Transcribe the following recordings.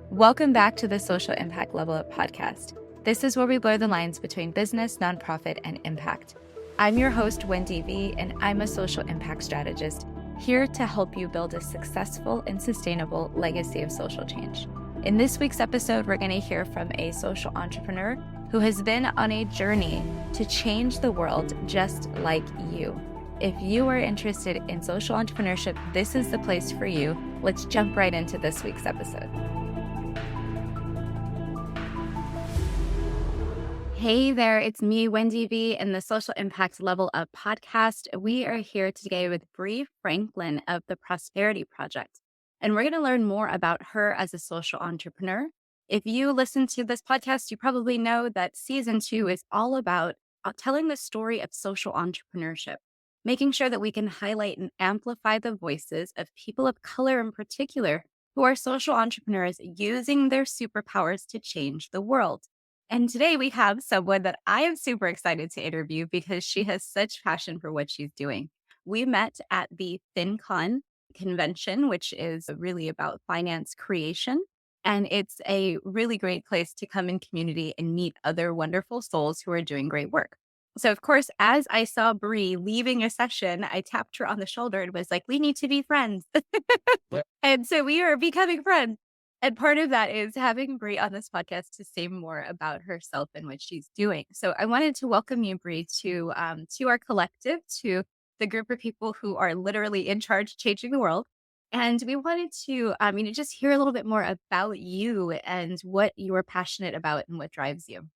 Welcome back to the Social Impact Level Up podcast. This is where we blur the lines between business, nonprofit, and impact. I'm your host, Wendy V, and I'm a social impact strategist here to help you build a successful and sustainable legacy of social change. In this week's episode, we're going to hear from a social entrepreneur who has been on a journey to change the world just like you. If you are interested in social entrepreneurship, this is the place for you. Let's jump right into this week's episode. Hey there, it's me, Wendy V, in the Social Impact Level Up podcast. We are here today with Bri Franklin of the Prosperity Project, and we're going to learn more about her as a social entrepreneur. If you listen to this podcast, you probably know that season 2 is all about telling the story of social entrepreneurship, making sure that we can highlight and amplify the voices of people of color in particular who are social entrepreneurs using their superpowers to change the world. And today we have someone that I am super excited to interview because she has such passion for what she's doing. We met at the FinCon convention, which is really about finance creation. And it's a really great place to come in community and meet other wonderful souls who are doing great work. So, of course, as I saw Bri leaving a session, I tapped her on the shoulder and was like, we need to be friends. And so we are becoming friends. And part of that is having Bri on this podcast to say more about herself and what she's doing. So I wanted to welcome you, Bri, to our collective, to the group of people who are literally in charge changing the world. And we wanted to, just hear a little bit more about you and what you are passionate about and what drives you.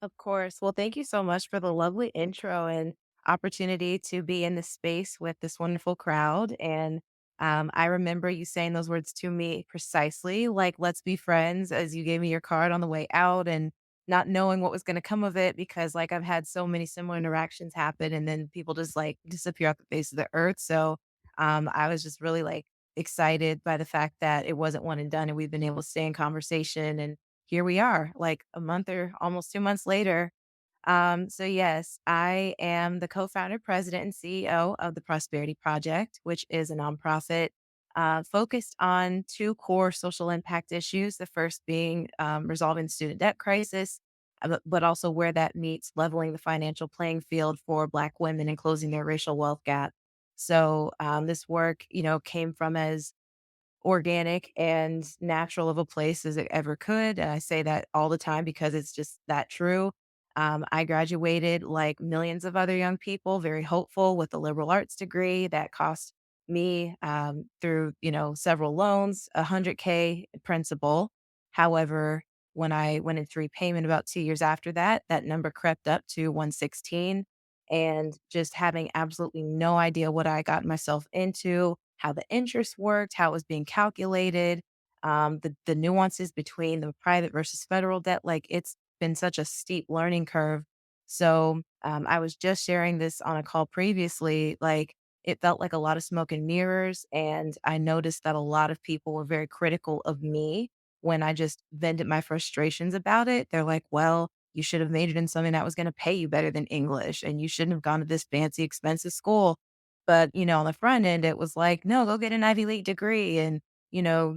Of course. Well, thank you so much for the lovely intro and opportunity to be in this space with this wonderful crowd. And I remember you saying those words to me precisely, like, let's be friends, as you gave me your card on the way out and not knowing what was going to come of it because, like, I've had so many similar interactions happen and then people just like disappear off the face of the earth. So I was just really like excited by the fact that it wasn't one and done and we've been able to stay in conversation. And here we are, like a month or almost 2 months later. So yes, I am the co-founder, president, and CEO of the Prosperity Project, which is a nonprofit focused on two core social impact issues. The first being resolving the student debt crisis, but also where that meets leveling the financial playing field for Black women and closing their racial wealth gap. So this work, came from as organic and natural of a place as it ever could. And I say that all the time because it's just that true. I graduated like millions of other young people, very hopeful with a liberal arts degree that cost me through, several loans, 100K principal. However, when I went into repayment about 2 years after that, that number crept up to 116 and just having absolutely no idea what I got myself into, how the interest worked, how it was being calculated, the nuances between the private versus federal debt. Like it's been such a steep learning curve. So I was just sharing this on a call previously. Like it felt like a lot of smoke and mirrors. And I noticed that a lot of people were very critical of me when I just vented my frustrations about it. They're like, well, you should have majored in something that was going to pay you better than English. And you shouldn't have gone to this fancy, expensive school. But, on the front end, it was like, no, go get an Ivy League degree and,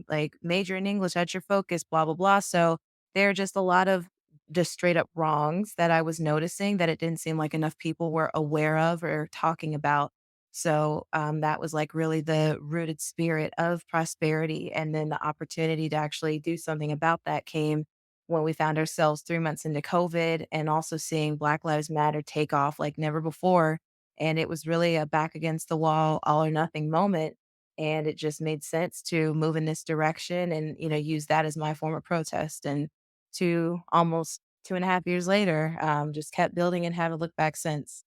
like major in English, that's your focus, blah, blah, blah. So there are just a lot of just straight up wrongs that I was noticing that it didn't seem like enough people were aware of or talking about. So that was like really the rooted spirit of prosperity. And then the opportunity to actually do something about that came when we found ourselves 3 months into COVID and also seeing Black Lives Matter take off like never before. And it was really a back against the wall, all or nothing moment. And it just made sense to move in this direction and, use that as my form of protest. And almost 2.5 years later, just kept building and haven't looked back since.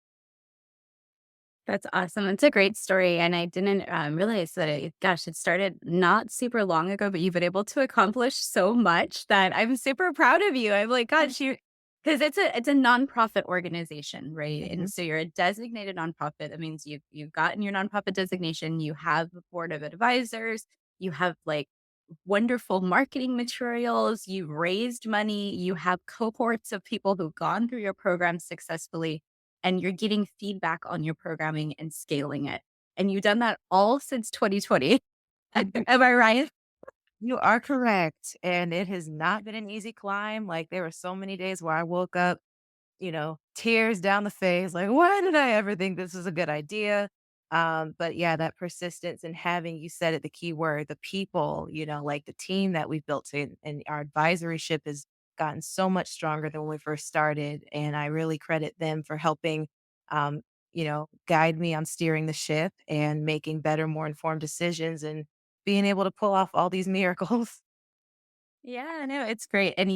That's awesome. It's a great story. And I didn't realize that it started not super long ago, but you've been able to accomplish so much that I'm super proud of you. I'm like, gosh, because it's a nonprofit organization, right? Mhm. And so you're a designated nonprofit. That means you've gotten your nonprofit designation, you have a board of advisors, you have like wonderful marketing materials, you've raised money, you have cohorts of people who've gone through your program successfully, and you're getting feedback on your programming and scaling it. And you've done that all since 2020. Am I right? You are correct, and it has not been an easy climb. Like, there were so many days where I woke up, tears down the face, like, "Why did I ever think this was a good idea?" But yeah, that persistence and having you said it, the key word, the people, like the team that we've built and our advisory ship has gotten so much stronger than when we first started, and I really credit them for helping, guide me on steering the ship and making better, more informed decisions and being able to pull off all these miracles. Yeah, no, it's great. And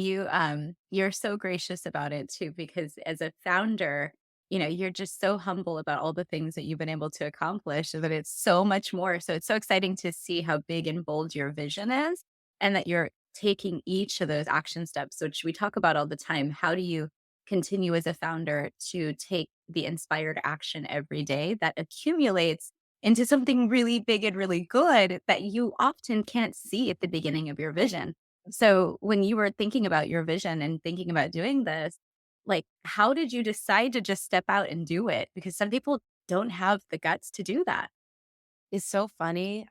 you're so gracious about it too, because as a founder, you're just so humble about all the things that you've been able to accomplish so that it's so much more. So it's so exciting to see how big and bold your vision is and that you're taking each of those action steps, which we talk about all the time. How do you continue as a founder to take the inspired action every day that accumulates into something really big and really good that you often can't see at the beginning of your vision? So when you were thinking about your vision and thinking about doing this, like, how did you decide to just step out and do it? Because some people don't have the guts to do that. It's so funny.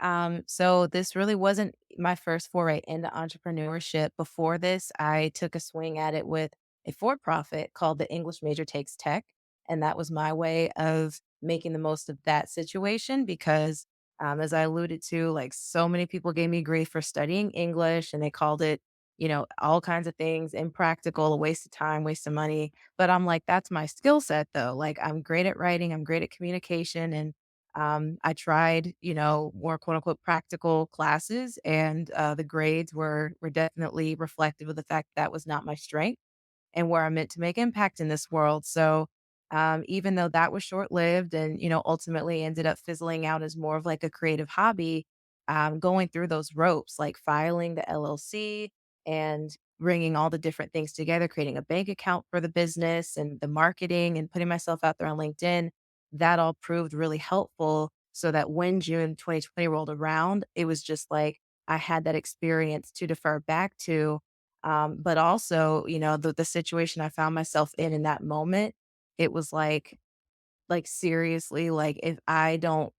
So this really wasn't my first foray into entrepreneurship. Before this, I took a swing at it with a for-profit called the English Major Takes Tech. And that was my way of making the most of that situation because as I alluded to, like so many people gave me grief for studying English and they called it, all kinds of things, impractical, a waste of time, waste of money. But I'm like, that's my skill set though. Like I'm great at writing, I'm great at communication and I tried, more quote unquote practical classes, and the grades were definitely reflective of the fact that was not my strength and where I'm meant to make impact in this world. So, even though that was short lived and, ultimately ended up fizzling out as more of like a creative hobby, going through those ropes, like filing the LLC and bringing all the different things together, creating a bank account for the business and the marketing and putting myself out there on LinkedIn, that all proved really helpful. So that when June 2020 rolled around, it was just like I had that experience to defer back to but also, the situation I found myself in that moment, it was like, seriously, like, if I don't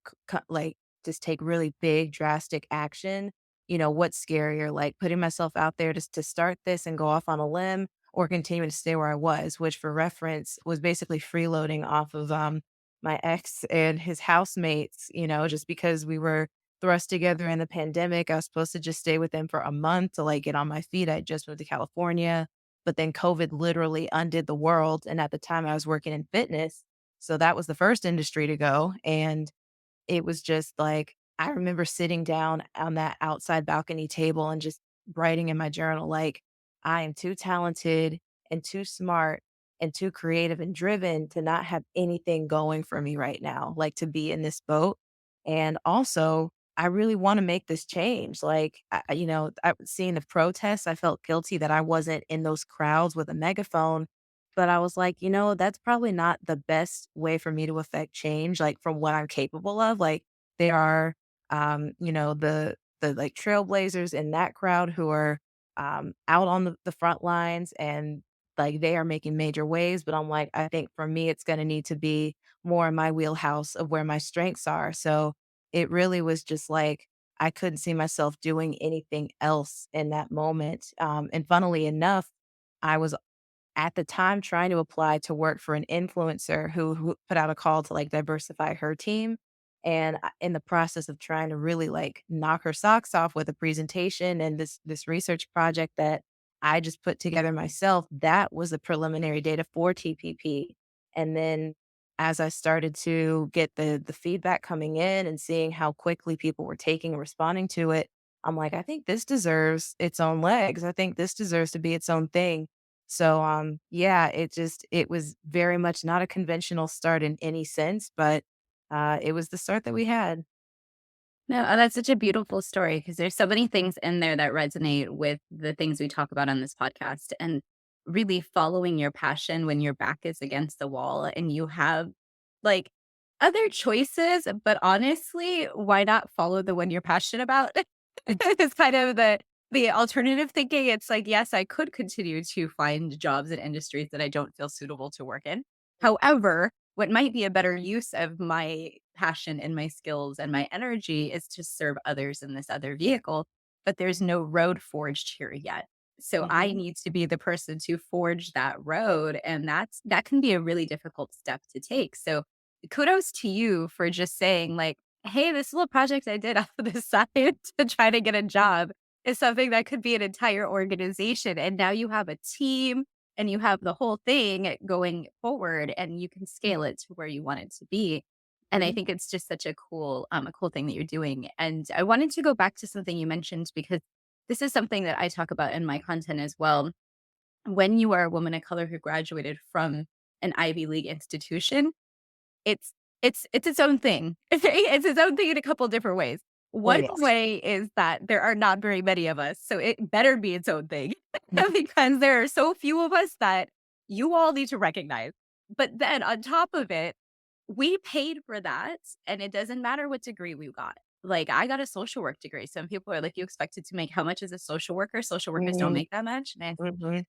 just take really big drastic action, what's scarier? Like, putting myself out there just to start this and go off on a limb or continuing to stay where I was, which for reference was basically freeloading off of, my ex and his housemates, just because we were thrust together in the pandemic. I was supposed to just stay with them for a month to, like, get on my feet. I had just moved to California, but then COVID literally undid the world, and at the time, I was working in fitness. So that was the first industry to go, and it was just like I remember sitting down on that outside balcony table and just writing in my journal, like, "I am too talented and too smart and too creative and driven to not have anything going for me right now, like, to be in this boat, and also, I really wanna make this change." Like, seeing the protests, I felt guilty that I wasn't in those crowds with a megaphone, but I was like, that's probably not the best way for me to affect change, like, from what I'm capable of. Like, there are, the like trailblazers in that crowd who are out on the front lines and like they are making major waves. But I'm like, I think for me, it's going to need to be more in my wheelhouse of where my strengths are. So it really was just like I couldn't see myself doing anything else in that moment. And funnily enough, I was at the time trying to apply to work for an influencer who put out a call to like diversify her team. And in the process of trying to really like knock her socks off with a presentation and this research project that I just put together myself, that was the preliminary data for TPP. And then as I started to get the feedback coming in and seeing how quickly people were taking and responding to it, I'm like, I think this deserves its own legs. I think this deserves to be its own thing. So, yeah, it was very much not a conventional start in any sense, but, it was the start that we had. No, that's such a beautiful story because there's so many things in there that resonate with the things we talk about on this podcast and really following your passion when your back is against the wall and you have like other choices, but honestly, why not follow the one you're passionate about? It's kind of the alternative thinking. It's like, yes, I could continue to find jobs in industries that I don't feel suitable to work in. However, what might be a better use of my passion and my skills and my energy is to serve others in this other vehicle, but there's no road forged here yet. So I Mhm. need to be the person to forge that road. And that can be a really difficult step to take. So kudos to you for just saying, like, hey, this little project I did off of the side to try to get a job is something that could be an entire organization. And now you have a team and you have the whole thing going forward and you can scale it to where you want it to be. And I Mhm. think it's just such a cool thing that you're doing. And I wanted to go back to something you mentioned because this is something that I talk about in my content as well. When you are a woman of color who graduated from an Ivy League institution, it's it's its own thing. It's its own thing in a couple different ways. Oh, One yes. way is that there are not very many of us, so it better be its own thing Mhm. because there are so few of us that you all need to recognize. But then on top of it, we paid for that, and it doesn't matter what degree we got. Like, I got a social work degree. Some people are like, "You expected to make how much is a social worker? Social workers don't Mhm. make that much." And Mhm.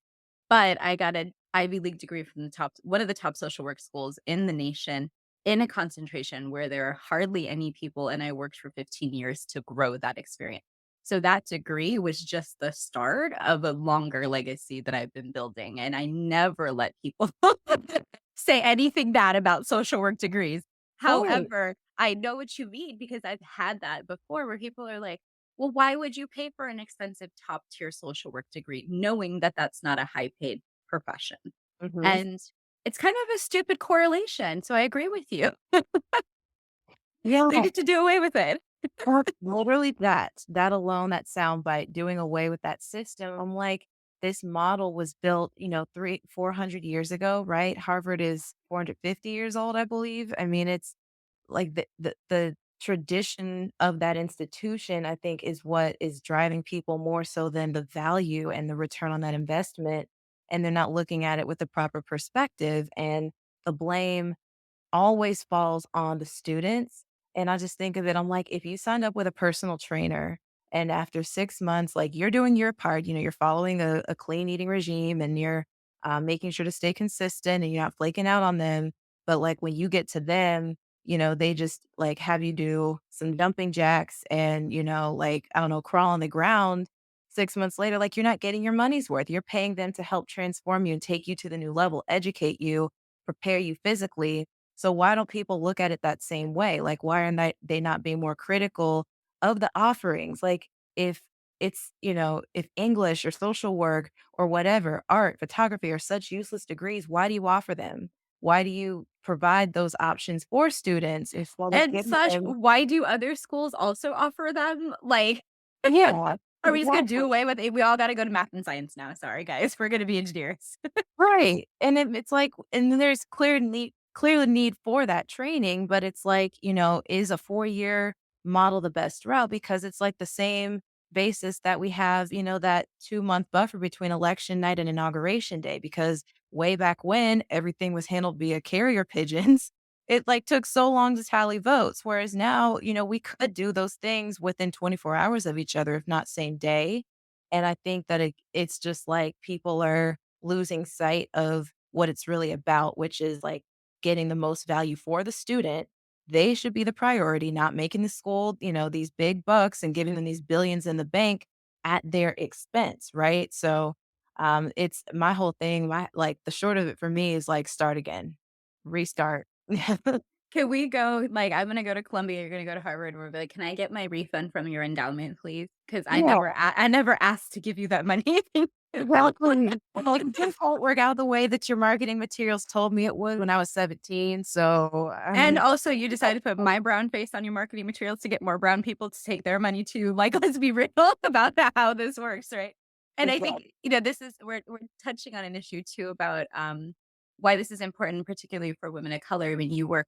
but I got an Ivy League degree from the top one of the top social work schools in the nation in a concentration where there are hardly any people, and I worked for 15 years to grow that experience. So that degree was just the start of a longer legacy that I've been building, and I never let people say anything bad about social work degrees. Right. However, I know what you mean because I've had that before where people are like, well, why would you pay for an expensive top tier social work degree knowing that that's not a high paid profession? Mhm. And it's kind of a stupid correlation. So I agree with you. Yeah. They need to do away with it. Literally that alone, that soundbite, doing away with that system. I'm like, this model was built, 400 years ago, right? Harvard is 450 years old, I believe. I mean, it's like the tradition of that institution, I think, is what is driving people more so than the value and the return on that investment. And they're not looking at it with the proper perspective. And the blame always falls on the students. And I just think of it, I'm like, if you signed up with a personal trainer and after 6 months, like you're doing your part, you're following a clean eating regime and you're making sure to stay consistent and you're not flaking out on them. But like when you get to them, they just like have you do some jumping jacks and, like, I don't know, crawl on the ground. 6 months later, like you're not getting your money's worth. You're paying them to help transform you and take you to the new level, educate you, prepare you physically, so why don't people look at it that same way? Like, why are they not being more critical of the offerings? Like, if if English or social work or whatever, art, photography are such useless degrees, why do you offer them? Why do you provide those options for students if while they're And giving such, them? why do other schools also offer them? Like, Yeah, are we just going to do exactly. away with it? We all got to go to math and science now. Sorry, guys. We're going to be engineers. Right, and it's like and then there's clearly need for that training, but it's like, is a 4-year model the best route? Because it's like the same basis that we have, that 2-month buffer between election night and inauguration day, because way back when everything was handled via carrier pigeons, it, like, took so long to tally votes, whereas now, we could do those things within 24 hours of each other, if not same day, and I think that it's just like people are losing sight of what it's really about, which is like getting the most value for the student. They should be the priority, not making the school, these big bucks and giving them these billions in the bank at their expense, right? So it's my whole thing. My like the short of it for me is like start again, restart. Can we go like, I'm gonna go to Columbia, you're gonna go to Harvard, and we're like, "Can I get my refund from your endowment, please? Because Yeah. I never asked to give you that money." Exactly. Like, it just won't work out the way that your marketing materials told me it would when I was 17. So, I And mean, also, you decided to put my brown face on your marketing materials to get more brown people to take their money too. Like, let's be real about that, how this works, right? And I think, exactly. this is we're touching on an issue too about why this is important, particularly for women of color. I mean, you work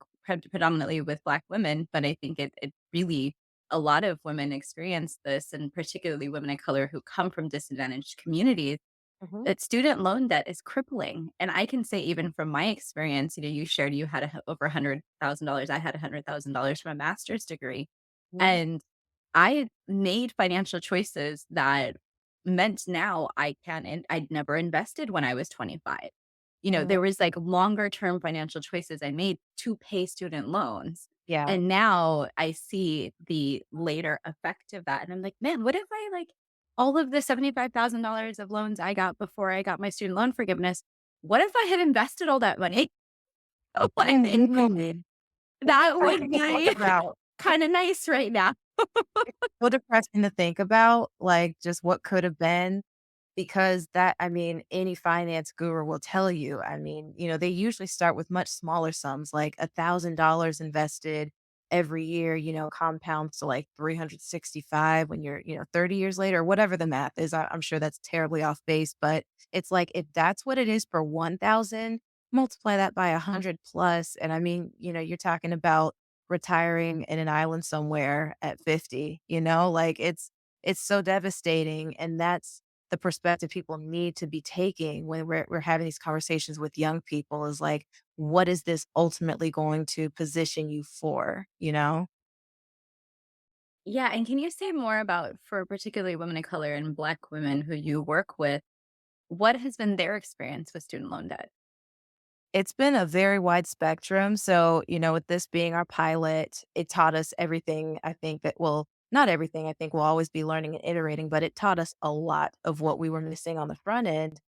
predominantly with Black women, but I think it really a lot of women experience this, and particularly women of color who come from disadvantaged communities Mhm. that student loan debt is crippling, and I can say even from my experience, you shared you had over $100,000, I had $100,000 from a master's degree, Mhm. and I made financial choices that meant now I can and I'd never invested when I was 25. Mhm. There was, like, longer term financial choices I made to pay student loans, Yeah. And now I see the later effect of that. And I'm like, man, what if I like all of the $75,000 of loans I got before I got my student loan forgiveness? What if I had invested all that money? Oh, Really? that I would didn't think be about kind of nice right now. so depressing to think about, like, just what could have been. Because that I mean, any finance guru will tell you, I mean, they usually start with much smaller sums, like $1,000 invested every year, compounds to like 365 when you're, 30 years later, or whatever the math is. I'm sure that's terribly off base, but it's like if that's what it is for 1,000, multiply that by 100 plus. And I mean, you're talking about retiring in an island somewhere at 50, like it's so devastating. And that's the perspective people need to be taking when we're having these conversations with young people is like, what is this ultimately going to position you for, you know? Yeah. And can you say more about, for particularly women of color and Black women who you work with, what has been their experience with student loan debt? It's been a very wide spectrum. So, with this being our pilot, it taught us everything. I think that, well, not everything. I think we'll always be learning and iterating, but it taught us a lot of what we were missing on the front end.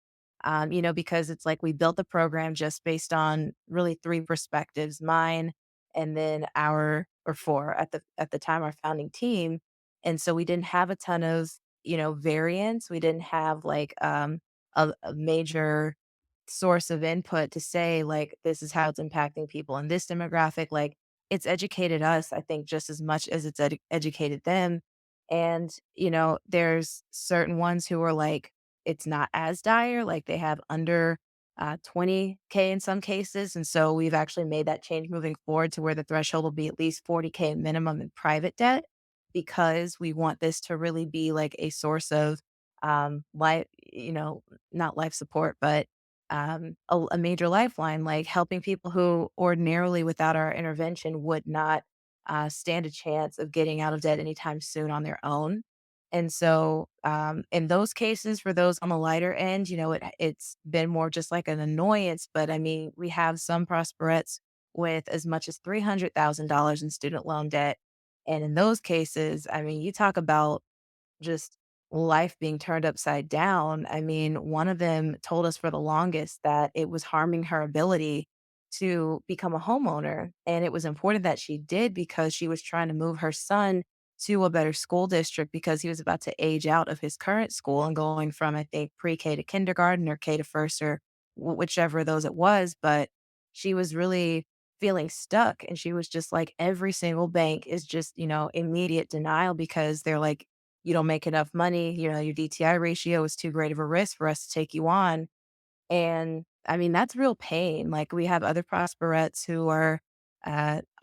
Because it's like we built the program just based on really three perspectives, mine and then our or four at the time our founding team. And so we didn't have a ton of, variance. We didn't have like a major source of input to say like this is how it's impacting people in this demographic. Like it's educated us, I think, just as much as it's educated them. And there's certain ones who are like it's not as dire, like they have under 20K in some cases. And so we've actually made that change moving forward to where the threshold will be at least 40K minimum in private debt, because we want this to really be like a source of life, not life support, but a major lifeline, like helping people who ordinarily without our intervention would not stand a chance of getting out of debt anytime soon on their own. And so, in those cases, for those on the lighter end, it's been more just like an annoyance. But I mean, we have some prosperettes with as much as $300,000 in student loan debt. And in those cases, I mean, you talk about just life being turned upside down. I mean, one of them told us for the longest that it was harming her ability to become a homeowner. And it was important that she did because she was trying to move her son to a better school district because he was about to age out of his current school and going from, I think, pre K to kindergarten or K to first or whichever of those it was. But she was really feeling stuck. And she was just like, every single bank is just, immediate denial because they're like, you don't make enough money, your DTI ratio is too great of a risk for us to take you on. And I mean, that's real pain. Like we have other prosperettes who are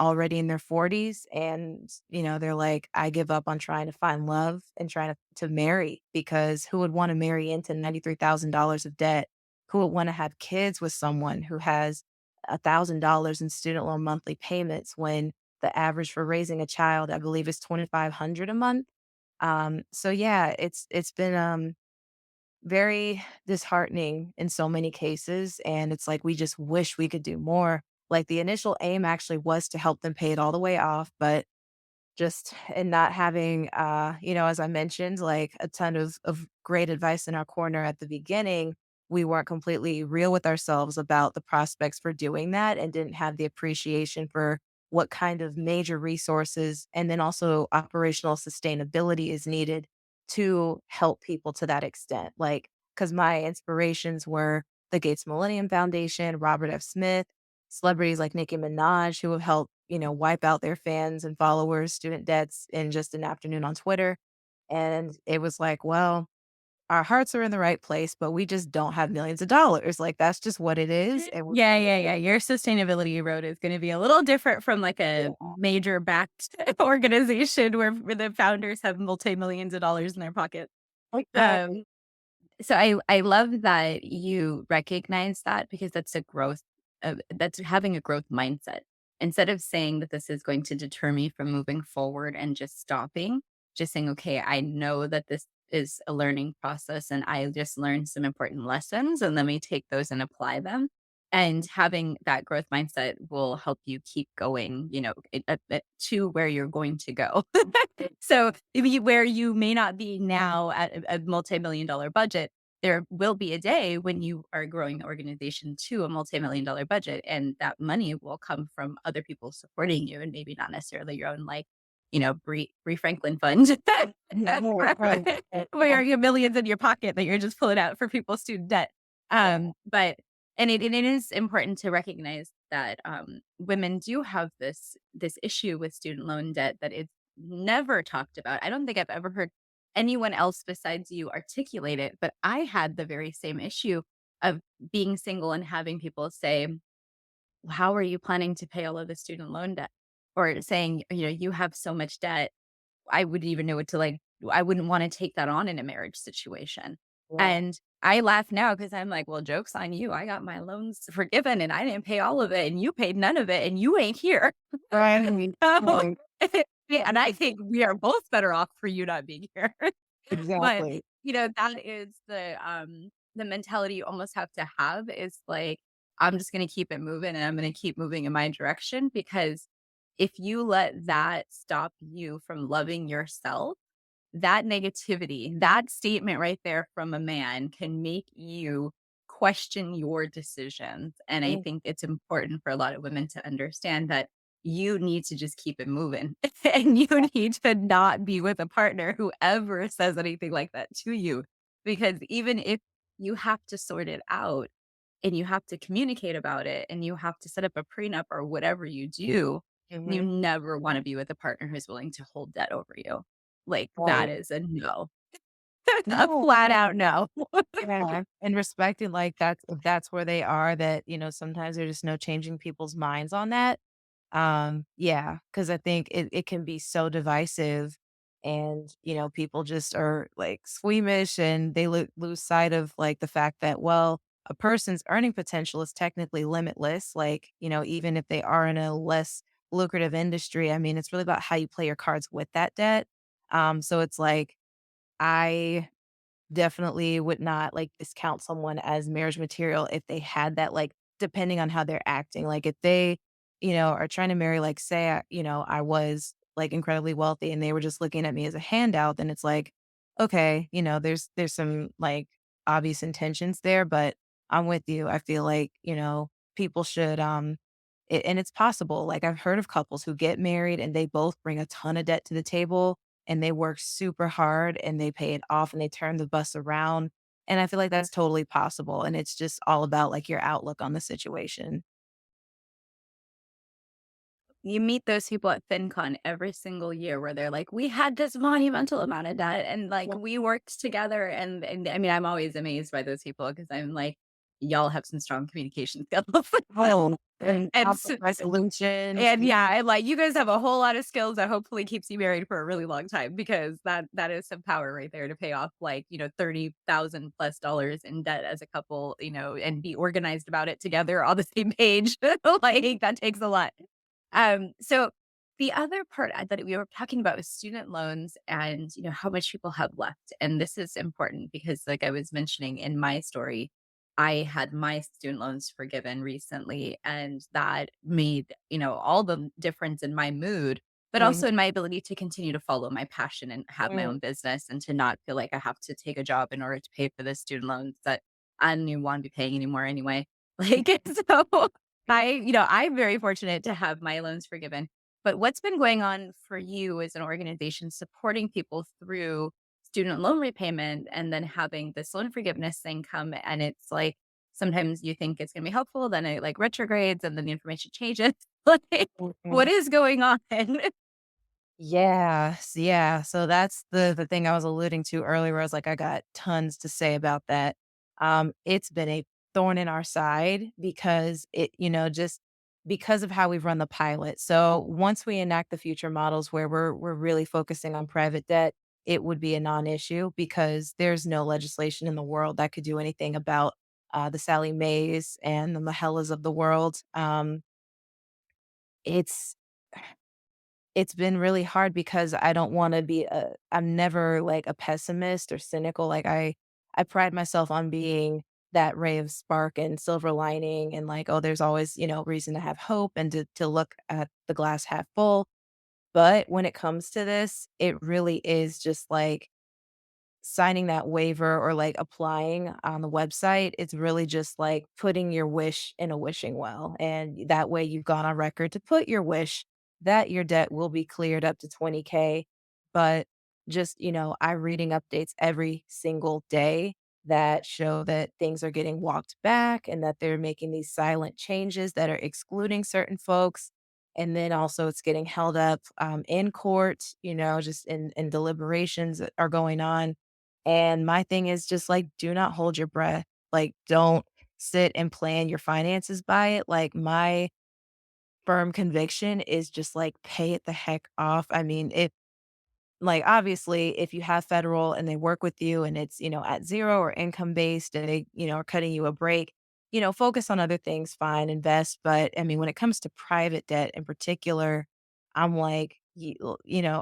already in their 40s and, they're like, I give up on trying to find love and trying to marry because who would want to marry into $93,000 of debt? Who would want to have kids with someone who has $1,000 in student loan monthly payments when the average for raising a child, I believe, is 2,500 a month? So yeah, it's been very disheartening in so many cases, and it's like we just wish we could do more. Like the initial aim actually was to help them pay it all the way off, but just and not having, as I mentioned, like a ton of great advice in our corner at the beginning, we weren't completely real with ourselves about the prospects for doing that and didn't have the appreciation for what kind of major resources and then also operational sustainability is needed to help people to that extent. Like, because my inspirations were the Gates Millennium Foundation, Robert F. Smith, celebrities like Nicki Minaj who have helped, wipe out their fans and followers, student debts in just an afternoon on Twitter. And it was like, well, our hearts are in the right place, but we just don't have millions of dollars. Like that's just what it is. And Yeah, yeah, yeah. Your sustainability road is gonna be a little different from like a yeah, major backed organization where the founders have multi-millions of dollars in their pocket. Um, exactly. so I love that you recognize that because that's a growth that's having a growth mindset. Instead of saying that this is going to deter me from moving forward and just stopping, just saying, okay, I know that this is a learning process and I just learned some important lessons and let me take those and apply them. And having that growth mindset will help you keep going, to where you're going to go. So where you may not be now at a multi-million dollar budget, there will be a day when you are growing the organization to a multi-million dollar budget, and that money will come from other people supporting you, and maybe not necessarily your own, like, Bri Franklin fund, where you have millions in your pocket that you're just pulling out for people's student debt. But and it is important to recognize that, women do have this issue with student loan debt that it's never talked about. I don't think I've ever heard anyone else besides you articulate it, but I had the very same issue of being single and having people say, "How are you planning to pay all of the student loan debt?" Or saying, "You have so much debt." I wouldn't even know what to, like, I wouldn't wanna take that on in a marriage situation. Right. And I laugh now because 'cause I'm like, "Well, joke's on you. I got my loans forgiven, and I didn't pay all of it, and you paid none of it, and you ain't here." Right. So Right. yeah, and I think we are both better off for you not being here. But, Exactly. that is the mentality you almost have to have is like, "I'm just gonna keep it moving, and I'm gonna keep moving in my direction," because if you let that stop you from loving yourself, that negativity, that statement right there from a man can make you question your decisions. And I Mm, think it's important for a lot of women to understand that you need to just keep it moving and you need to not be with a partner who ever says anything like that to you. Because even if you have to sort it out and you have to communicate about it and you have to set up a prenup or whatever you do, you mhm. never want to be with a partner who's willing to hold debt over you. Like, that Right. is a no. A No. flat out no. Yeah. And respecting like that's if that's where they are, that, sometimes there's just no changing people's minds on that. Yeah, because I think it can be so divisive and, people just are like squeamish and they lose sight of like the fact that, well, a person's earning potential is technically limitless. Like, even if they are in a less lucrative industry, I mean, it's really about how you play your cards with that debt. So it's like, I definitely would not, like, discount someone as marriage material if they had that, like, depending on how they're acting. Like, if they, are trying to marry, like, say, I was, like, incredibly wealthy and they were just looking at me as a handout, then it's like, okay, there's some, like, obvious intentions there, but I'm with you. I feel like, people should, and it's possible. Like, I've heard of couples who get married and they both bring a ton of debt to the table and they work super hard and they pay it off and they turn the bus around. And I feel like that's totally possible. And it's just all about like your outlook on the situation. You meet those people at FinCon every single year where they're like, "We had this monumental amount of debt and, like, Yeah. we worked together," and I mean, I'm always amazed by those people because 'cause I'm like, "Y'all have some strong communication skills." Well, and And conflict resolution. and yeah, and, like, you guys have a whole lot of skills that hopefully keeps you married for a really long time because that is some power right there to pay off, like, 30,000 plus dollars in debt as a couple, and be organized about it together on the same page. Like, that takes a lot. So the other part that we were talking about was student loans and, how much people have left. And this is important because, like I was mentioning in my story, I had my student loans forgiven recently, and that made, all the difference in my mood, but Mhm, also in my ability to continue to follow my passion and have my mhm, own business and to not feel like I have to take a job in order to pay for the student loans that I didn't even want to be paying anymore anyway. Like, so I'm very fortunate to have my loans forgiven. But what's been going on for you as an organization supporting people through student loan repayment and then having this loan forgiveness thing come and it's like sometimes you think it's going to be helpful, then it like retrogrades and then the information changes. Like, what mhm. is going on? Yeah. So that's the thing I was alluding to earlier. I was like, I got tons to say about that. It's been a thorn in our side because just because of how we've run the pilot. So once we enact the future models where we're really focusing on private debt, it would be a non-issue because there's no legislation in the world that could do anything about the Sally Mays and the Mahellas of the world. It's it's been really hard because I don't wanna be I'm never, like, a pessimist or cynical, like, I pride myself on being that ray of spark and silver lining and like, oh, there's always, reason to have hope and to look at the glass half full. But when it comes to this, it really is just like signing that waiver or like applying on the website. It's really just like putting your wish in a wishing well. And that way you've gone on record to put your wish that your debt will be cleared up to 20K. But just, I'm reading updates every single day that show that things are getting walked back and that they're making these silent changes that are excluding certain folks. And then also it's getting held up in court, just in deliberations that are going on. And my thing is just like, do not hold your breath. Like, don't sit and plan your finances by it. Like, my firm conviction is just like, pay it the heck off. I mean, like, obviously, if you have federal and they work with you and it's, at 0 or income based and they, are cutting you a break, focus on other things, fine, invest. But I mean, when it comes to private debt in particular, I'm like,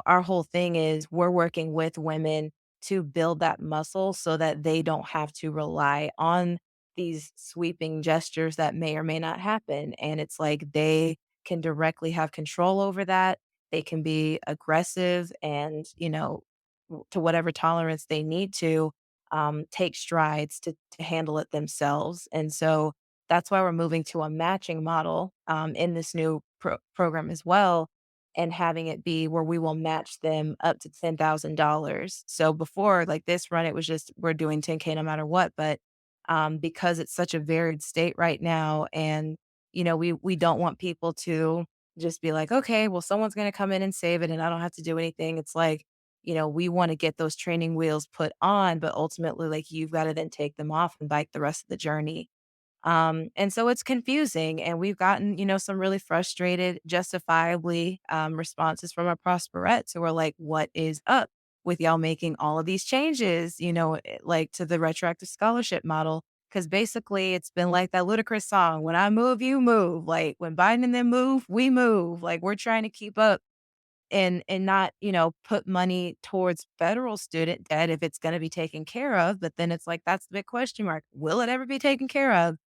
our whole thing is we're working with women to build that muscle so that they don't have to rely on these sweeping gestures that may or may not happen. And it's like they can directly have control over that. They can be aggressive and, to whatever tolerance they need to, take strides to handle it themselves. And so that's why we're moving to a matching model in this new program as well, and having it be where we will match them up to $10,000. So before, like this run, it was just we're doing 10K no matter what. But because it's such a varied state right now, and we don't want people to just be like, okay, well, someone's going to come in and save it and I don't have to do anything. It's like, we want to get those training wheels put on, but ultimately, like, you've got to then take them off and bike the rest of the journey. And so it's confusing. And we've gotten, some really frustrated, justifiably responses from our prosperettes who are like, what is up with y'all making all of these changes, like to the retroactive scholarship model? Because basically it's been like that ludicrous song, when I move, you move. Like when Biden and them move, we move. Like we're trying to keep up and not, put money towards federal student debt if it's gonna be taken care of, but then it's like, that's the big question mark. Will it ever be taken care of?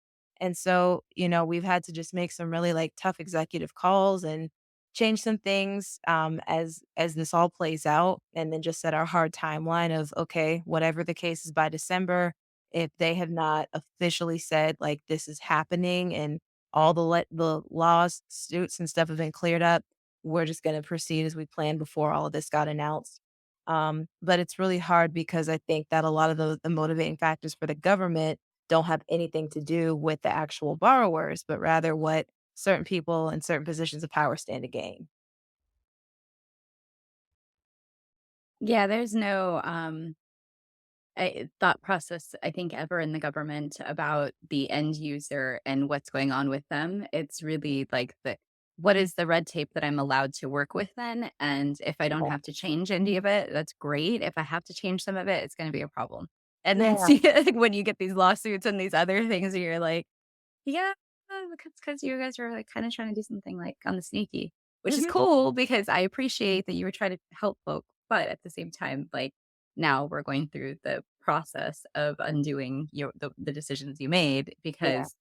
And so, we've had to just make some really, like, tough executive calls and change some things, as this all plays out, and then just set our hard timeline of, okay, whatever the case is by December, if they have not officially said, like, this is happening and all the laws, suits, and stuff have been cleared up, we're just gonna proceed as we planned before all of this got announced. But it's really hard because I think that a lot of the motivating factors for the government don't have anything to do with the actual borrowers, but rather what certain people in certain positions of power stand to gain. Yeah, there's no thought process, I think, ever in the government about the end user and what's going on with them. It's really like what is the red tape that I'm allowed to work with then? And if I don't Yeah. have to change any of it, that's great. If I have to change some of it, it's going to be a problem. And then Yeah. see, like, when you get these lawsuits and these other things, and you're like, yeah, because you guys are like kind of trying to do something like on the sneaky, which is Mhm. cool because I appreciate that you were trying to help folk. But at the same time, like, now we're going through the process of undoing the decisions you made Yeah. because,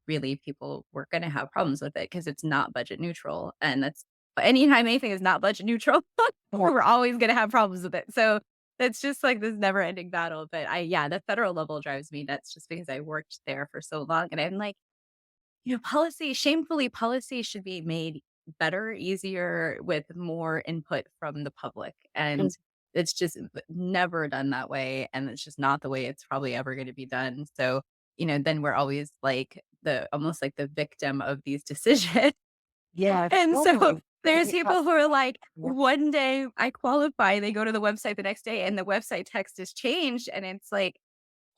really people were going to have problems with it because it's not budget neutral. And that's anytime anything is not budget neutral, Yeah. we're always going to have problems with it. So it's just like this never ending battle. But yeah, the federal level drives me nuts just because I worked there for so long. And I'm like, shamefully, policy should be made better, easier, with more input from the public, Mm. and it's just never done that way, and it's just not the way it's probably ever gonna be done, so, then we're always, like, the almost like the victim of these decisions, Yeah, and so totally. there's Yeah. people who are like, Yeah. "One day I qualify," they go to the website the next day, and the website text is changed, and it's like,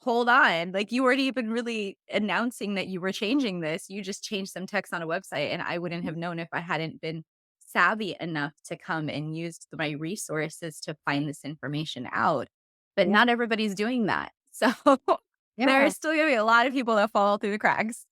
hold on, like, you weren't even really announcing that you were changing this, you just changed some text on a website, and I wouldn't have known if I hadn't been savvy enough to come and use my resources to find this information out, but Yeah. not everybody's doing that, so there are Yeah. still gonna be a lot of people that fall through the cracks.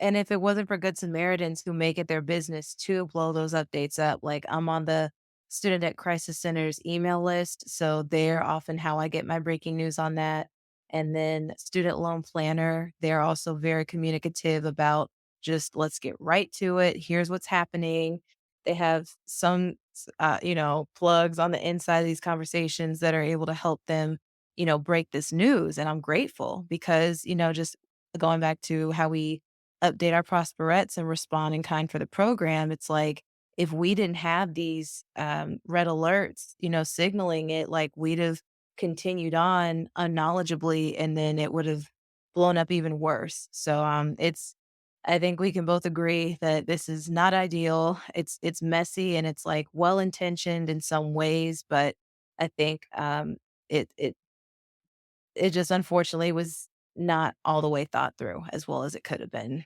And if it wasn't for Good Samaritans who make it their business to blow those updates up, like I'm on the Student Debt Crisis Center's email list. So they're often how I get my breaking news on that. And then student loan planner, they're also very communicative about just let's get right to it. Here's what's happening. They have some, plugs on the inside of these conversations that are able to help them, break this news. And I'm grateful because, just going back to how we update our prosperettes and respond in kind for the program, it's like if we didn't have these red alerts, signaling it, like we'd have continued on unknowledgeably and then it would have blown up even worse. So I think we can both agree that this is not ideal. It's messy and it's like well intentioned in some ways, but I think it it it just unfortunately was not all the way thought through as well as it could have been.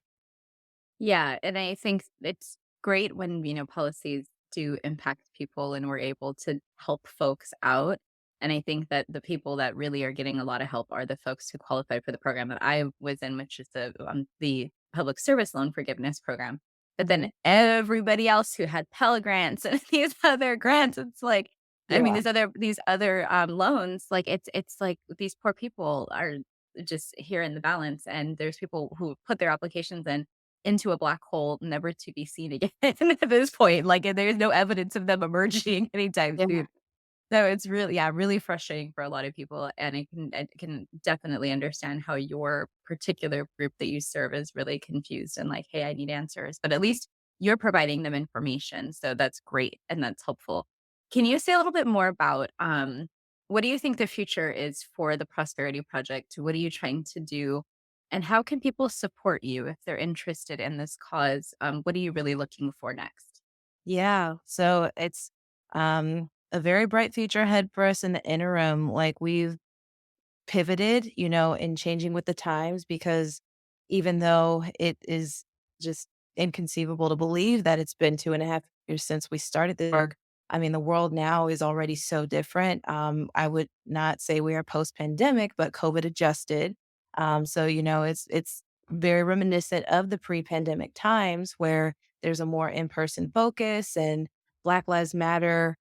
Yeah, and I think it's great when, policies do impact people and we're able to help folks out. And I think that the people that really are getting a lot of help are the folks who qualified for the program that I was in, which is the public service loan forgiveness program. But then Mhm. everybody else who had Pell grants and these other grants, it's like, I mean, Yeah. these other loans, like it's like these poor people are just here in the balance, and there's people who put their applications in into a black hole, never to be seen again at this point, like, and there's no evidence of them emerging anytime Yeah. soon. So it's really yeah, really frustrating for a lot of people, and I can definitely understand how your particular group that you serve is really confused and like, "Hey, I need answers," but at least you're providing them information, so that's great and that's helpful. Can you say a little bit more about, what do you think the future is for the Prosperity Project? What are you trying to do, and how can people support you if they're interested in this cause? What are you really looking for next? Yeah. So it's a very bright future ahead for us in the interim. Like we've pivoted, in changing with the times because even though it is just inconceivable to believe that it's been 2.5 years since we started the work, I mean, the world now is already so different. I would not say we are post pandemic, but COVID adjusted. So, it's very reminiscent of the pre pandemic times where there's a more in person focus and Black Lives Matter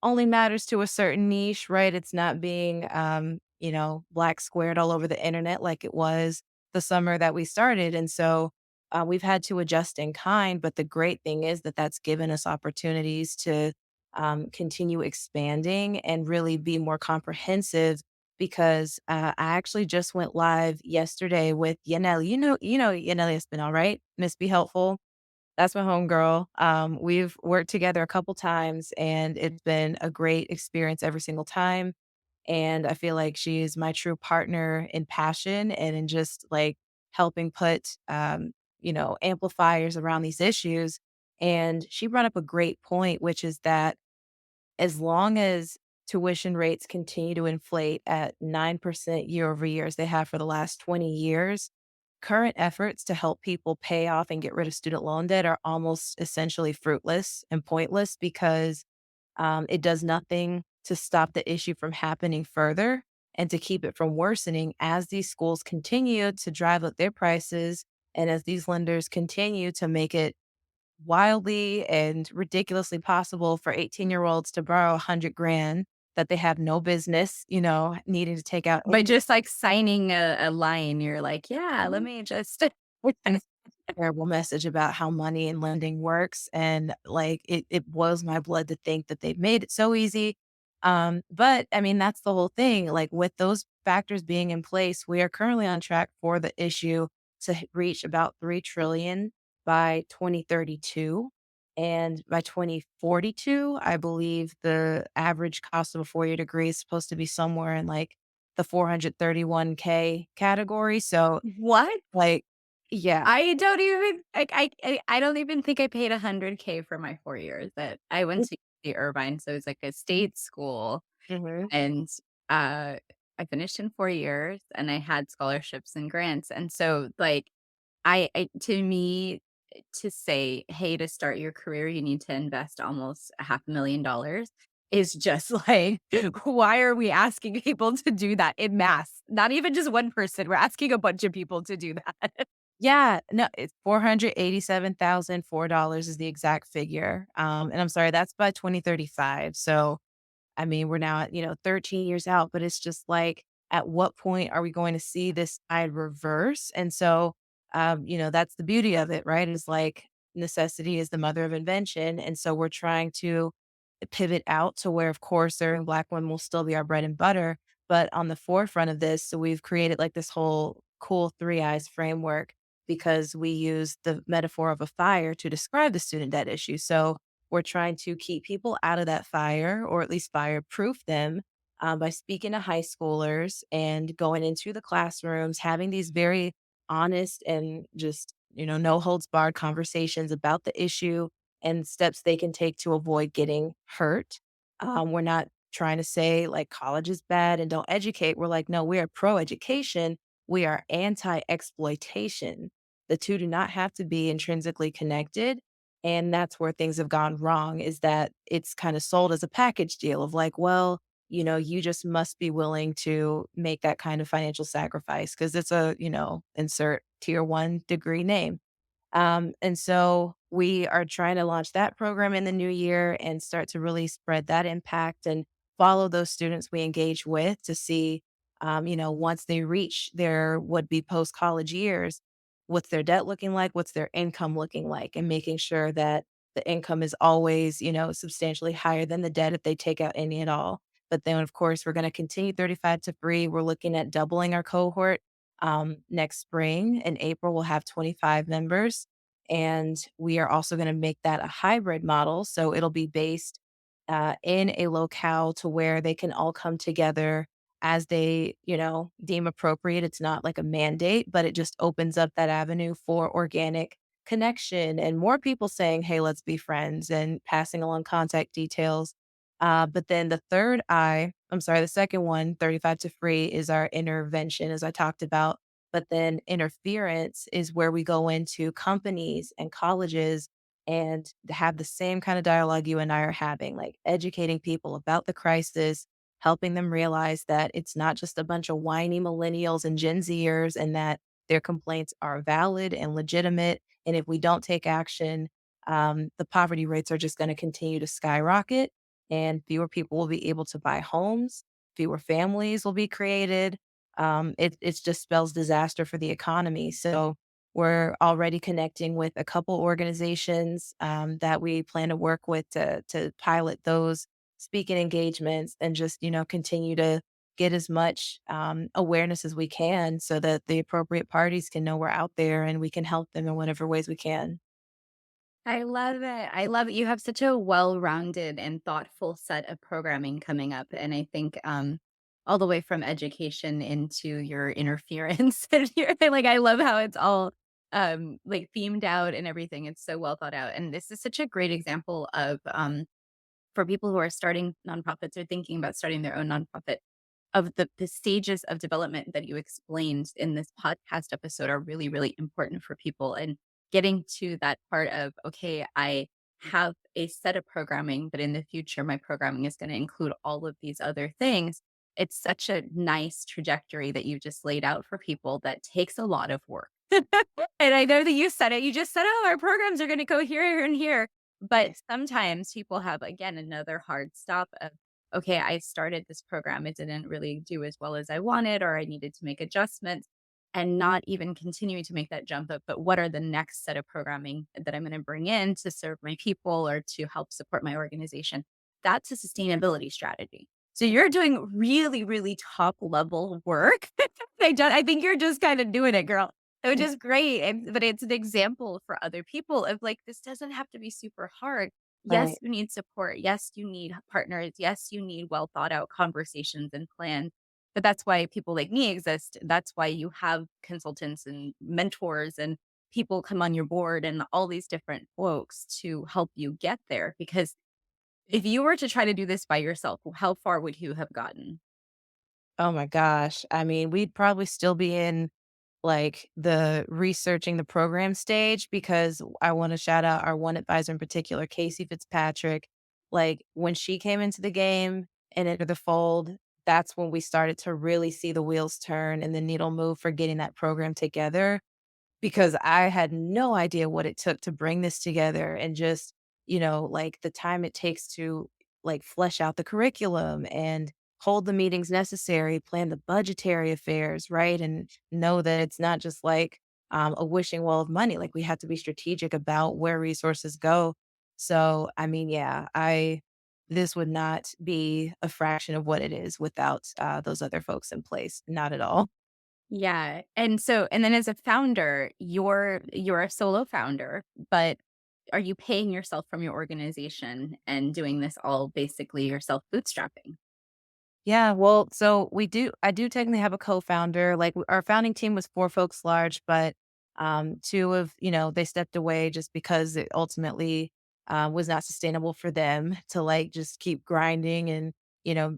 only matters to a certain niche, right? It's not being, black squared all over the internet like it was the summer that we started. And so we've had to adjust in kind. But the great thing is that that's given us opportunities to continue expanding and really be more comprehensive. Because I actually just went live yesterday with Yaneli. Yaneli Espinal, right? Miss Be Helpful. That's my homegirl. We've worked together a couple times, and it's been a great experience every single time. And I feel like she is my true partner in passion and in just like helping put, amplifiers around these issues. And she brought up a great point, which is that as long as tuition rates continue to inflate at 9% year over year, as they have for the last 20 years, current efforts to help people pay off and get rid of student loan debt are almost essentially fruitless and pointless because it does nothing to stop the issue from happening further and to keep it from worsening as these schools continue to drive up their prices and as these lenders continue to make it wildly and ridiculously possible for 18-year-olds to borrow 100 grand that they have no business, needing to take out. By just, like, signing a line, you're like, "Yeah, let me just" And terrible message about how money and lending works, and, like, it boils my blood to think that they've made it so easy, but, I mean, that's the whole thing, like, with those factors being in place, we are currently on track for the issue to reach about 3 trillion by 2032, and by 2042, I believe the average cost of a four-year degree is supposed to be somewhere in, like, the 431K category, so, What? like yeah. I don't even like, I don't even think I paid 100K for my 4 years that I went to the Irvine, so it's like a state school, Mhm. and, uh, I finished in 4 years, and I had scholarships and grants, and so, like, I to me, to say, "Hey, to start your career, you need to invest almost a $500,000" is just like, why are we asking people to do that in mass? Not even just one person, we're asking a bunch of people to do that. Yeah, no, it's $487,004 is the exact figure, and I'm sorry, that's by 2035, so, I mean, we're now at, 13 years out, but it's just like at what point are we going to see this tide reverse? And so, that's the beauty of it, right? Is like necessity is the mother of invention. And so we're trying to pivot out to where, of course, serving Black women will still be our bread and butter. But on the forefront of this, so we've created like this whole cool three eyes framework because we use the metaphor of a fire to describe the student debt issue. So we're trying to keep people out of that fire or at least fireproof them by speaking to high schoolers and going into the classrooms, having these very honest and just, no holds barred conversations about the issue and steps they can take to avoid getting hurt. We're not trying to say like college is bad and don't educate. We're like, no, we are pro education. We are anti exploitation. The two do not have to be intrinsically connected. And that's where things have gone wrong is that it's kind of sold as a package deal of like, well, you just must be willing to make that kind of financial sacrifice because it's a, insert tier one degree name. And so we are trying to launch that program in the new year and start to really spread that impact and follow those students we engage with to see, once they reach their would be post college years, what's their debt looking like? What's their income looking like? And making sure that the income is always, substantially higher than the debt if they take out any at all. But then, of course, we're going to continue 35 to free. We're looking at doubling our cohort next spring. In April, we'll have 25 members. And we are also going to make that a hybrid model. So it'll be based in a locale to where they can all come together as they, deem appropriate. It's not like a mandate, but it just opens up that avenue for organic connection and more people saying, hey, let's be friends and passing along contact details. But then the second one, 35 to free, is our intervention, as I talked about. But then interference is where we go into companies and colleges and have the same kind of dialogue you and I are having, like educating people about the crisis, helping them realize that it's not just a bunch of whiny millennials and Gen Zers and that their complaints are valid and legitimate. And if we don't take action, the poverty rates are just going to continue to skyrocket and fewer people will be able to buy homes, fewer families will be created. It just spells disaster for the economy. So we're already connecting with a couple organizations that we plan to work with to pilot those speaking engagements and just continue to get as much awareness as we can so that the appropriate parties can know we're out there and we can help them in whatever ways we can. I love it. I love it. You have such a well-rounded and thoughtful set of programming coming up, and I think, all the way from education into your interference and your like, I love how it's all, like, themed out and everything. It's so well thought out, and this is such a great example of, for people who are starting nonprofits or thinking about starting their own nonprofit, of the stages of development that you explained in this podcast episode are really, really important for people. And getting to that part of, okay, I have a set of programming, but in the future, my programming is going to include all of these other things. It's such a nice trajectory that you just laid out for people that takes a lot of work. And I know that you said it. You just said, oh, our programs are going to go here and here. But sometimes people have, again, another hard stop of, okay, I started this program. It didn't really do as well as I wanted, or I needed to make adjustments and not even continuing to make that jump up. But what are the next set of programming that I'm going to bring in to serve my people or to help support my organization? That's a sustainability strategy. So you're doing really, really top level work. I think you're just kind of doing it, girl. Which is great. But it's an example for other people of like, this doesn't have to be super hard. Yes, Right. you need support. Yes, you need partners. Yes, you need well thought out conversations and plans. But that's why people like me exist. That's why you have consultants and mentors and people come on your board and all these different folks to help you get there. Because if you were to try to do this by yourself, how far would you have gotten? Oh my gosh. I mean, we'd probably still be in like the researching the program stage because I want to shout out our one advisor in particular, Casey Fitzpatrick. Like when she came into the game and into the fold, that's when we started to really see the wheels turn and the needle move for getting that program together because I had no idea what it took to bring this together and just, like the time it takes to like flesh out the curriculum and hold the meetings necessary, plan the budgetary affairs, right? And know that it's not just like a wishing well of money. Like we have to be strategic about where resources go. So, I mean, yeah, this would not be a fraction of what it is without those other folks in place. Not at all. Yeah. And then as a founder, you're a solo founder, but are you paying yourself from your organization and doing this all basically yourself bootstrapping? Yeah, well, so I do technically have a co-founder. Like our founding team was 4 folks large, but two of, they stepped away just because it ultimately was not sustainable for them to like just keep grinding and,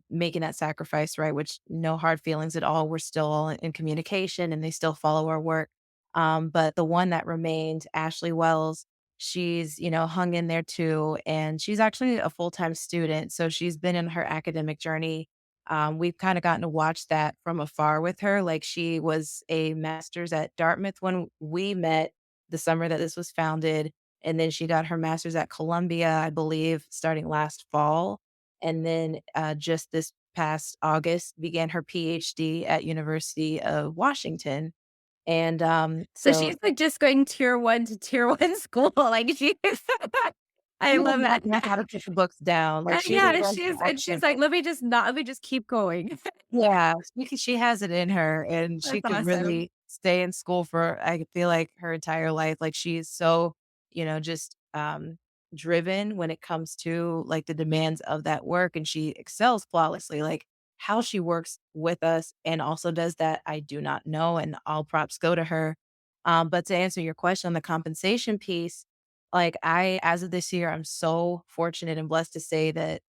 making that sacrifice, right? Which no hard feelings at all. We're still all in communication and they still follow our work. But the one that remained, Ashley Wells, she's, hung in there too. And she's actually a full-time student. So she's been in her academic journey. We've kind of gotten to watch that from afar with her. Like she was a master's at Dartmouth when we met the summer that this was founded. And then she got her master's at Columbia, I believe, starting last fall. And then just this past August began her PhD at University of Washington. And So so she's like just going tier 1 to tier 1 school. Like she is I she love doesn't that. even know how to put the books down. Like she just Yeah, runs to she's action. like, let me just keep going." Yeah, she has it in her, and she That's could awesome. really stay in school for, I feel like, her entire life. Like, she's so, just, driven when it comes to, like, the demands of that work, and she excels flawlessly. Like, how she works with us and also does that, I do not know, and all props go to her. But to answer your question on the compensation piece, like, as of this year, I'm so fortunate and blessed to say that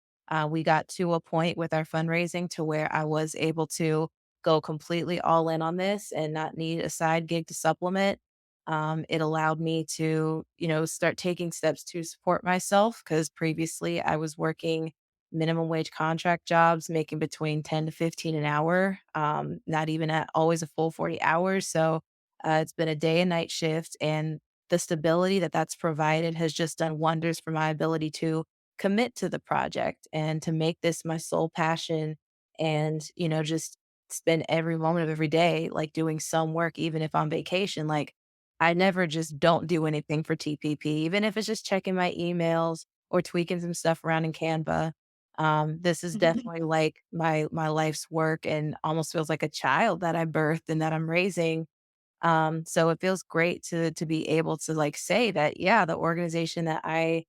we got to a point with our fundraising to where I was able to go completely all in on this and not need a side gig to supplement. It allowed me to, start taking steps to support myself because previously I was working minimum wage contract jobs, making between 10 to 15 an hour, not even at always a full 40 hours. So it's been a day and night shift. And the stability that that's provided has just done wonders for my ability to commit to the project and to make this my sole passion and, just spend every moment of every day like doing some work, even if on vacation. Like I never just don't do anything for TPP, even if it's just checking my emails or tweaking some stuff around in Canva. This is definitely like my life's work and almost feels like a child that I birthed and that I'm raising. So it feels great to be able to like say that, yeah, the organization that I,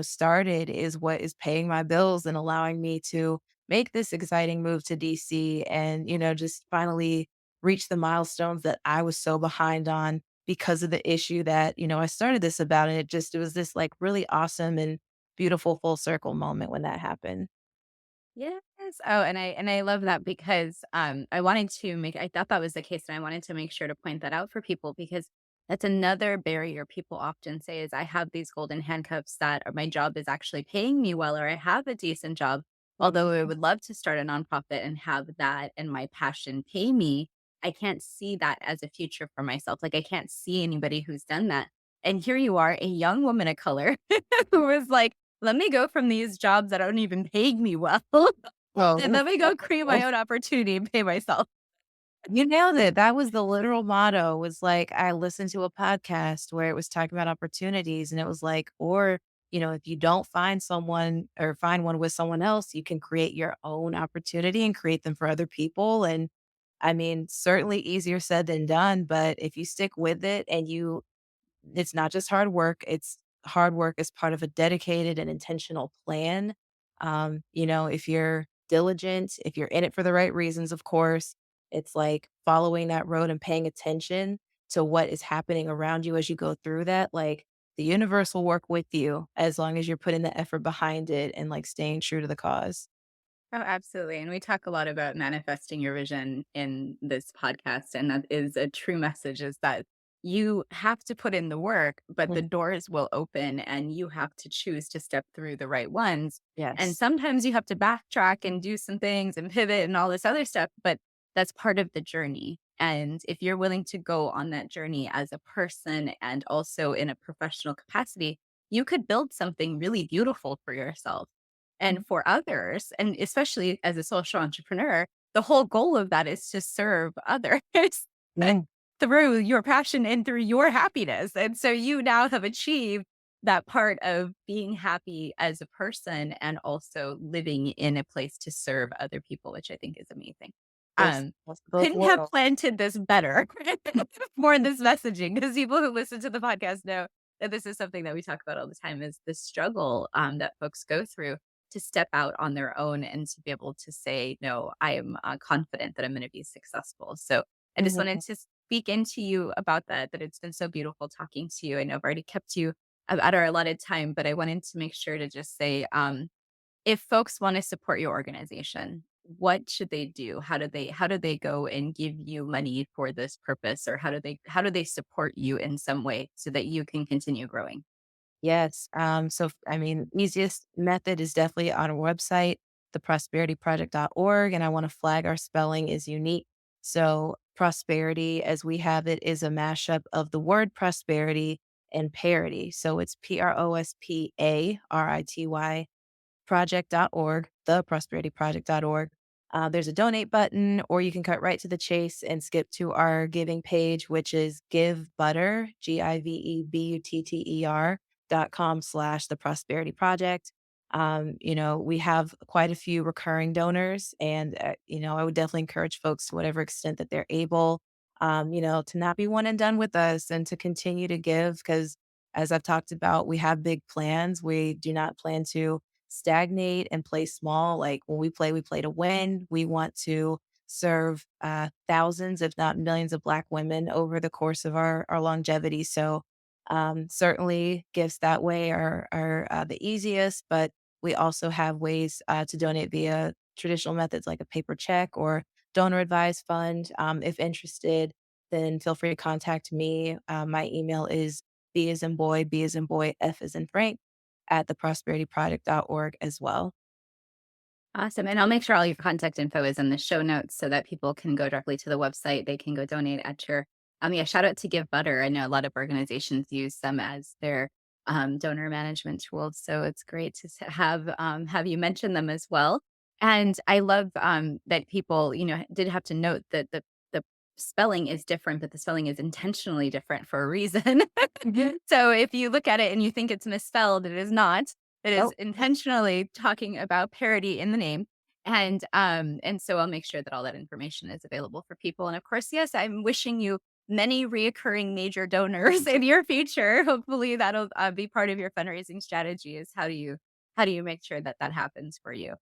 started is what is paying my bills and allowing me to make this exciting move to DC and, just finally reach the milestones that I was so behind on because of the issue that, I started this about. And it was this like really awesome and beautiful full circle moment when that happened. Yes. Oh, and I love that because I thought that was the case and I wanted to make sure to point that out for people because that's another barrier people often say is I have these golden handcuffs that or my job is actually paying me well or I have a decent job. Although I would love to start a nonprofit and have that and my passion pay me, I can't see that as a future for myself. Like I can't see anybody who's done that. And here you are, a young woman of color who was like, let me go from these jobs that don't even pay me well, and Well, let me go create my own opportunity and pay myself. you nailed it. That was the literal motto was like, I listened to a podcast where it was talking about opportunities and it was like, or, if you don't find someone or find one with someone else, you can create your own opportunity and create them for other people. And I mean, certainly easier said than done, but if you stick with it and it's not just hard work, it's hard work as part of a dedicated and intentional plan. If you're diligent, if you're in it for the right reasons, of course, it's like following that road and paying attention to what is happening around you as you go through that. Like the universe will work with you as long as you're putting the effort behind it and like staying true to the cause. Oh, absolutely. And we talk a lot about manifesting your vision in this podcast. And that is a true message is that you have to put in the work, but the Mm, doors will open and you have to choose to step through the right ones. And yes. sometimes you have to backtrack and do some things and pivot and all this other stuff, but that's part of the journey. And if you're willing to go on that journey as a person and also in a professional capacity, you could build something really beautiful for yourself. And for others, and especially as a social entrepreneur, the whole goal of that is to serve others Yeah. through your passion and through your happiness. And so you now have achieved that part of being happy as a person and also living in a place to serve other people, which I think is amazing. Yes, Um, best of both couldn't have worlds. planted this better more in this messaging because people who listen to the podcast know that this is something that we talk about all the time is the struggle that folks go through to step out on their own and to be able to say, no, I am confident that I'm going to be successful. So I just wanted Mhm. to speak into you about that, that it's been so beautiful talking to you. I know I've already kept you at our allotted time, but I wanted to make sure to just say, if folks want to support your organization, what should they do? How do they go and give you money for this purpose, or how do they support you in some way so that you can continue growing? Yes. I mean, easiest method is definitely on our website, theprosperityproject.org. And I want to flag our spelling is unique. So, prosperity, as we have it, is a mashup of the word prosperity and parity. So, it's PROSPARITY project.org, theprosperityproject.org. There's a donate button, or you can cut right to the chase and skip to our giving page, which is givebutter, GIVEBUTTER.com/the prosperity project. We have quite a few recurring donors, and, I would definitely encourage folks to whatever extent that they're able, to not be one and done with us and to continue to give because as I've talked about, we have big plans. We do not plan to stagnate and play small. Like when we play to win. We want to serve thousands, if not millions, of Black women over the course of our longevity. So, certainly gifts that way are the easiest, but we also have ways to donate via traditional methods like a paper check or donor advised fund. If interested, then feel free to contact me. My email is B as in boy, F as in Frank at theprosperityproject.org as well. Awesome. And I'll make sure all your contact info is in the show notes so that people can go directly to the website. They can go donate at your yeah, shout out to Give Butter. I know a lot of organizations use them as their donor management tools. So it's great to have you mention them as well. And I love that people, did have to note that the spelling is different, but the spelling is intentionally different for a reason. Mhm. So if you look at it and you think it's misspelled, it is not. It is Oh, intentionally talking about parody in the name. And so I'll make sure that all that information is available for people. And of course, yes, I'm wishing you many reoccurring major donors in your future. Hopefully that'll be part of your fundraising strategy is how do you make sure that that happens for you.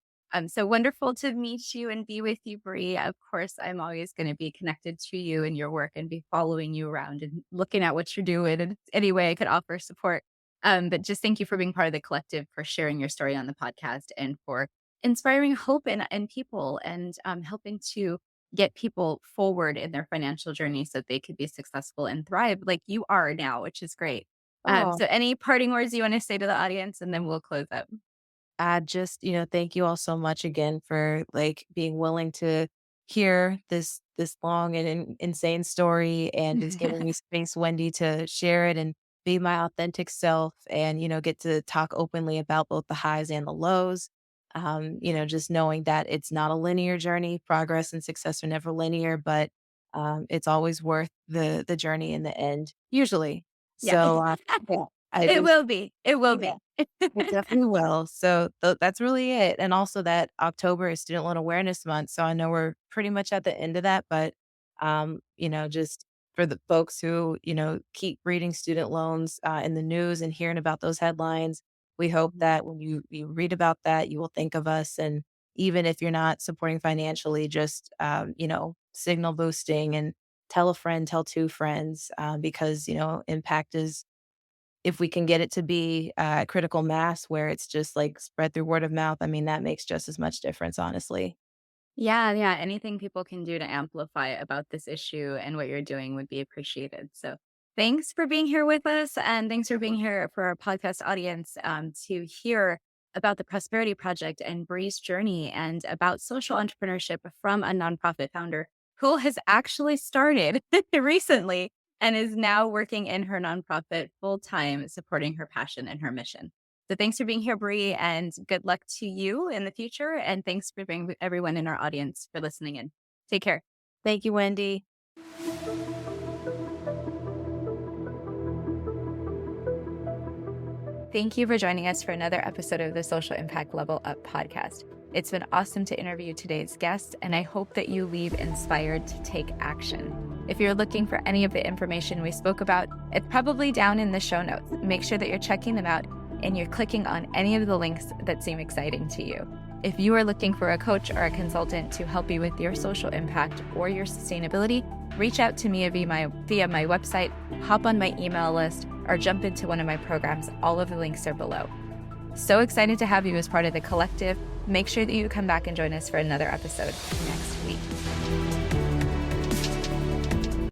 So wonderful to meet you and be with you, Bri. Of course, I'm always going to be connected to you and your work and be following you around and looking at what you're doing and any way I could offer support. But just thank you for being part of the collective, for sharing your story on the podcast, and for inspiring hope in people and helping to get people forward in their financial journey so they could be successful and thrive like you are now, which is great. oh, So, any parting words you want to say to the audience, and then we'll close up. I just, thank you all so much again for like being willing to hear this long and insane story and just giving me space, Wendy, to share it and be my authentic self and, get to talk openly about both the highs and the lows. Just knowing that it's not a linear journey. Progress and success are never linear, but it's always worth the journey in the end, usually. Yeah, So yeah, I it just will be. It will yeah. be. It definitely will. So that's really it. And also that October is Student Loan Awareness Month. So I know we're pretty much at the end of that, but just for the folks who, keep reading student loans in the news and hearing about those headlines, we hope that when you read about that, you will think of us. And even if you're not supporting financially, just signal boosting and tell a friend, tell two friends, because impact is if we can get it to be, critical mass where it's just, like, spread through word of mouth, I mean, that makes just as much difference, honestly. Yeah, yeah. Anything people can do to amplify about this issue and what you're doing would be appreciated. So, thanks for being here with us. And thanks for being here for our podcast audience to hear about the Prosperity Project and Bri's journey and about social entrepreneurship from a nonprofit founder who has actually started recently and is now working in her nonprofit full time, supporting her passion and her mission. So thanks for being here, Bri, and good luck to you in the future. And thanks for bringing everyone in our audience for listening in. Take care. Thank you, Wendy. Thank you for joining us for another episode of the Social Impact Level Up podcast. It's been awesome to interview today's guest, and I hope that you leave inspired to take action. If you're looking for any of the information we spoke about, it's probably down in the show notes. Make sure that you're checking them out and you're clicking on any of the links that seem exciting to you. If you are looking for a coach or a consultant to help you with your social impact or your sustainability, reach out to me via my website, hop on my email list, or jump into one of my programs. All of the links are below. So excited to have you as part of the collective. Make sure that you come back and join us for another episode next week.